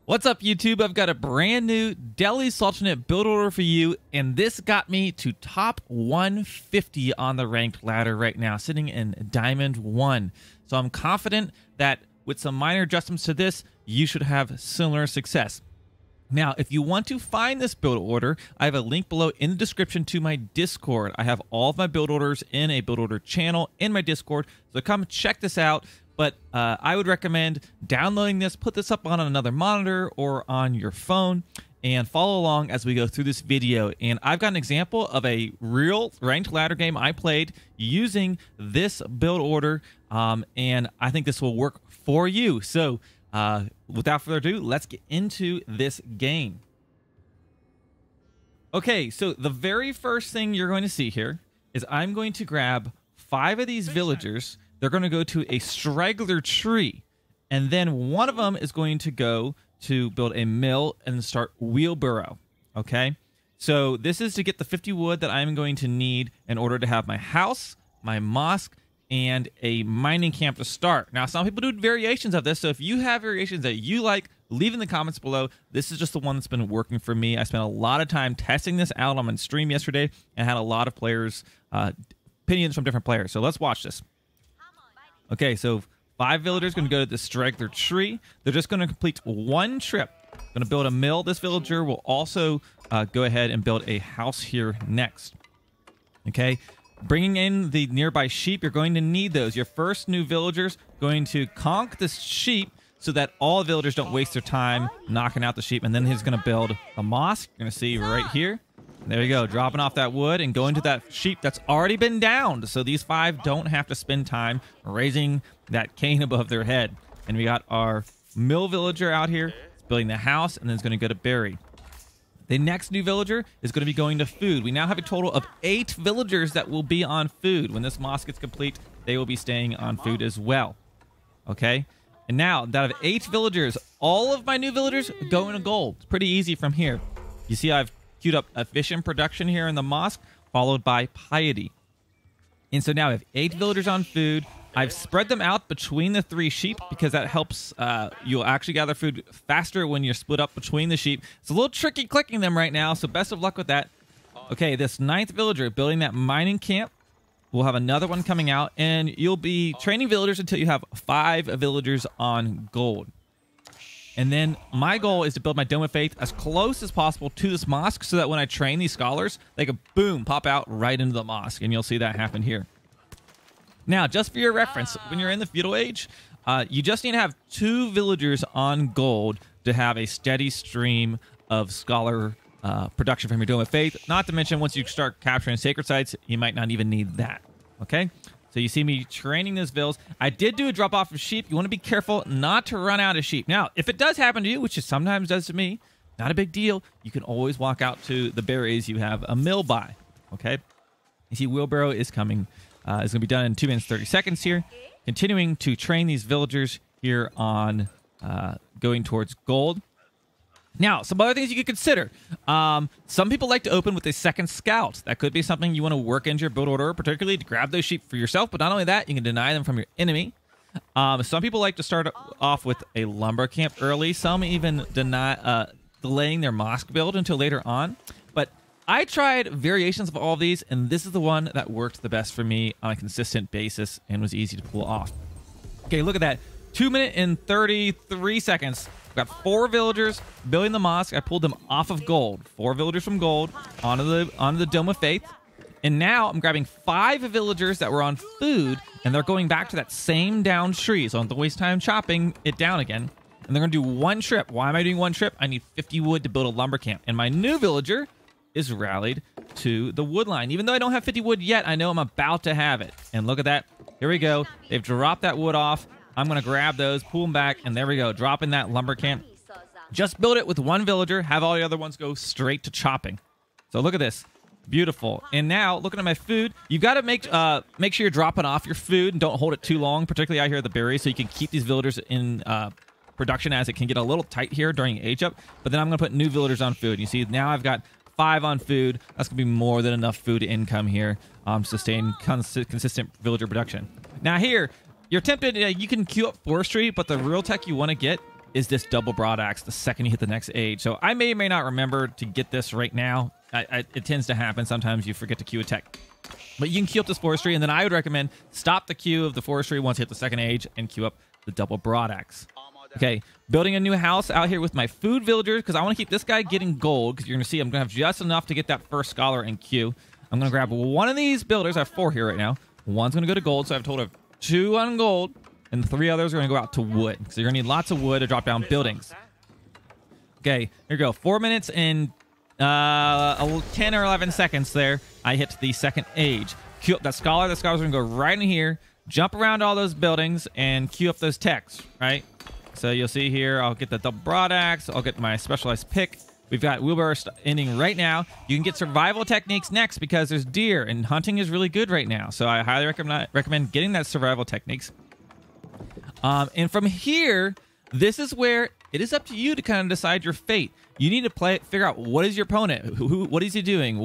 What's up, YouTube? I've got a brand new Deli Sultanate build order for you, and this got me to top 150 on the ranked ladder right now, sitting in Diamond 1. So I'm confident that with some minor adjustments to this, you should have similar success. Now, if you want to find this build order, I have a link below in the description to my Discord. I have all of my build orders in a build order channel in my Discord, so come check this out. But I would recommend downloading this, put this up on another monitor or on your phone, and follow along as we go through this video. And I've got an example of a real ranked ladder game I played using this build order, and I think this will work for you. So without further ado, let's get into this game. Okay, so the very first thing you're going to see here is I'm going to grab 5 of these villagers. They're going to go to a straggler tree, and then one of them is going to go to build a mill and start wheelbarrow. Okay, so this is to get the 50 wood that I'm going to need in order to have my house, my mosque, and a mining camp to start. Now, some people do variations of this, so if you have variations that you like, leave in the comments below. This is just the one that's been working for me. I spent a lot of time testing this out on my stream yesterday and had a lot of players, opinions from different players. So let's watch this. Okay, so 5 villagers going to go to the straggler tree. They're just going to complete one trip. Going to build a mill. This villager will also go ahead and build a house here next. Okay, bringing in the nearby sheep. You're going to need those. Your first new villagers going to conk the sheep so that all the villagers don't waste their time knocking out the sheep. And then he's going to build a mosque. You're going to see right here. There you go, dropping off that wood and going to that sheep that's already been downed. So these 5 don't have to spend time raising that cane above their head. And we got our mill villager out here. It's building the house and then it's going to go to berry. The next new villager is going to be going to food. We now have a total of 8 villagers that will be on food. When this mosque gets complete, they will be staying on food as well. Okay? And now, out of 8 villagers, all of my new villagers go into gold. It's pretty easy from here. You see I've queued up efficient production here in the mosque, followed by piety. And so now I have 8 villagers on food. I've spread them out between the 3 sheep because that helps. You'll actually gather food faster when you're split up between the sheep. It's a little tricky clicking them right now, so best of luck with that. Okay, this 9th villager building that mining camp. We'll have another one coming out, and you'll be training villagers until you have 5 villagers on gold. And then my goal is to build my Dome of Faith as close as possible to this mosque so that when I train these scholars, they can, boom, pop out right into the mosque. And you'll see that happen here. Now, just for your reference, when you're in the feudal age, you just need to have 2 villagers on gold to have a steady stream of scholar production from your Dome of Faith. Not to mention, once you start capturing sacred sites, you might not even need that. Okay? So you see me training those vills. I did do a drop off of sheep. You want to be careful not to run out of sheep. Now, if it does happen to you, which it sometimes does to me, not a big deal. You can always walk out to the berries you have a mill by. Okay? You see wheelbarrow is coming. It's going to be done in 2 minutes 30 seconds here. Continuing to train these villagers here on going towards gold. Now, some other things you could consider. Some people like to open with a second scout. That could be something you want to work into your build order, particularly to grab those sheep for yourself. But not only that, you can deny them from your enemy. Some people like to start off with a lumber camp early. Some even delaying their mosque build until later on. But I tried variations of all of these, and this is the one that worked the best for me on a consistent basis and was easy to pull off. Okay, look at that. 2 minutes and 33 seconds. Got 4 villagers building the mosque. I pulled them off of gold. 4 villagers from gold onto the Dome of Faith. And now I'm grabbing 5 villagers that were on food, and they're going back to that same down tree. So I don't have to waste time chopping it down again. And they're going to do 1 trip. Why am I doing 1 trip? I need 50 wood to build a lumber camp. And my new villager is rallied to the wood line. Even though I don't have 50 wood yet, I know I'm about to have it. And look at that. Here we go. They've dropped that wood off. I'm going to grab those, pull them back, and there we go. Drop in that lumber camp. Just build it with 1 villager. Have all the other ones go straight to chopping. So look at this. Beautiful. And now, looking at my food, you've got to make sure you're dropping off your food and don't hold it too long, particularly out here at the berries, so you can keep these villagers in production as it can get a little tight here during age up. But then I'm going to put new villagers on food. You see, now I've got 5 on food. That's going to be more than enough food income here to sustain consistent villager production. Now here, you're tempted, you can queue up forestry, but the real tech you want to get is this double broadaxe the second you hit the next age. So I may or may not remember to get this right now. It tends to happen. Sometimes you forget to queue a tech. But you can queue up this forestry, and then I would recommend stop the queue of the forestry once you hit the second age and queue up the double broadaxe. Okay, building a new house out here with my food villagers because I want to keep this guy getting gold because you're going to see I'm going to have just enough to get that first scholar in queue. I'm going to grab one of these builders. I have 4 here right now. One's going to go to gold, so I have a total of 2 on gold, and the 3 others are going to go out to wood. So you're going to need lots of wood to drop down buildings. Okay, here we go. 4 minutes and 10 or 11 seconds there. I hit the second age. Queue up that scholar. The scholar's going to go right in here, jump around all those buildings, and queue up those techs, right? So you'll see here, I'll get the double broadaxe. I'll get my specialized pick. We've got wheelbarrow ending right now. You can get survival techniques next because there's deer, and hunting is really good right now. So I highly recommend getting that survival techniques. And from here, this is where it is up to you to kind of decide your fate. You need to figure out what is your opponent, what is he doing,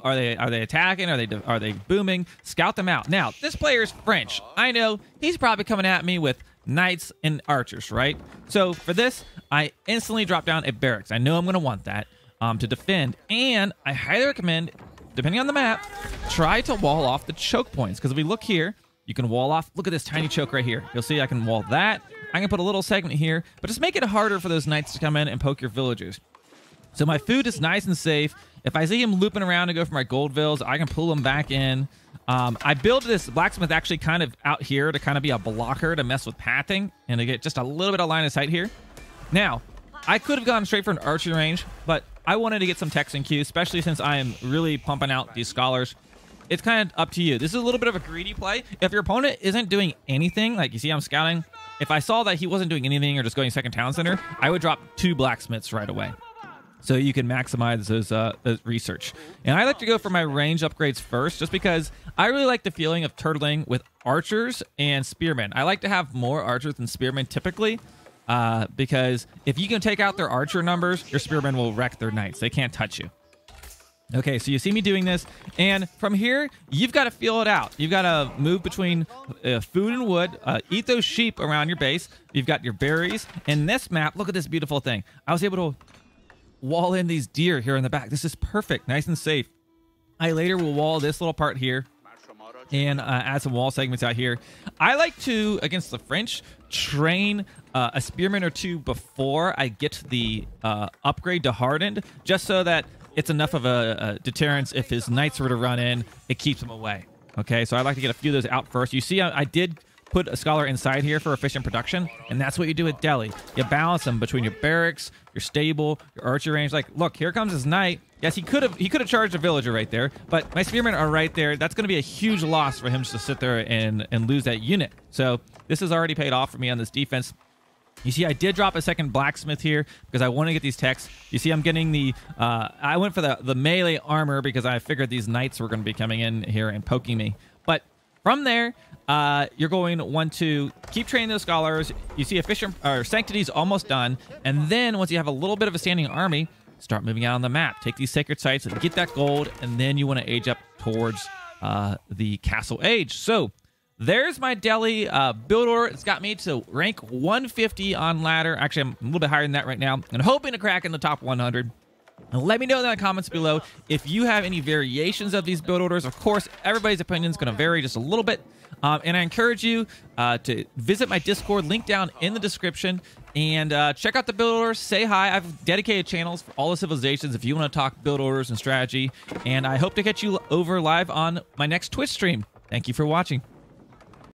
are they attacking, are they booming? Scout them out. Now, this player is French. I know he's probably coming at me with knights and archers, right? So for this, I instantly drop down a barracks. I know I'm going to want that to defend, and I highly recommend, depending on the map, try to wall off the choke points, because if we look here, you can wall off. Look at this tiny choke right here. You'll see I can wall that. I can put a little segment here, but just make it harder for those knights to come in and poke your villagers. So my food is nice and safe. If I see him looping around to go for my gold vills, I can pull him back in. I built this blacksmith actually kind of out here to kind of be a blocker to mess with pathing and to get just a little bit of line of sight here. Now, I could have gone straight for an archery range, but I wanted to get some techs in queue, especially since I am really pumping out these scholars. It's kind of up to you. This is a little bit of a greedy play. If your opponent isn't doing anything, like you see I'm scouting, if I saw that he wasn't doing anything or just going second town center, I would drop 2 blacksmiths right away. So you can maximize those research. And I like to go for my range upgrades first, just because I really like the feeling of turtling with archers and spearmen. I like to have more archers than spearmen typically, because if you can take out their archer numbers, your spearmen will wreck their knights. They can't touch you. Okay, so you see me doing this, and from here, you've got to feel it out. You've got to move between food and wood, eat those sheep around your base. You've got your berries, and this map, look at this beautiful thing. I was able to wall in these deer here in the back. This is perfect, nice and safe. I later will wall this little part here and add some wall segments out here. I like to, against the French, train a spearman or 2 before I get the upgrade to hardened, just so that it's enough of a deterrence. If his knights were to run in, it keeps them away. Okay, so I like to get a few of those out first. You see, I did put a scholar inside here for efficient production, and that's what you do with Delhi. You balance them between your barracks, your stable, your archer range. Like, look, here comes his knight. Yes, he could have charged a villager right there, but my spearmen are right there. That's going to be a huge loss for him just to sit there and lose that unit. So this has already paid off for me on this defense. You see, I did drop a second blacksmith here because I want to get these techs. You see, I'm getting the... I went for the melee armor because I figured these knights were going to be coming in here and poking me. But from there, you're going to want to keep training those scholars. You see, Sanctity's almost done. And then once you have a little bit of a standing army, start moving out on the map. Take these sacred sites and get that gold. And then you want to age up towards the castle age. So... there's my Delhi build order. It's got me to rank 150 on ladder. Actually, I'm a little bit higher than that right now. I'm hoping to crack in the top 100. And let me know in the comments below if you have any variations of these build orders. Of course, everybody's opinion is going to vary just a little bit. And I encourage you to visit my Discord, link down in the description, and check out the build orders. Say hi. I've dedicated channels for all the civilizations if you want to talk build orders and strategy. And I hope to catch you over live on my next Twitch stream. Thank you for watching.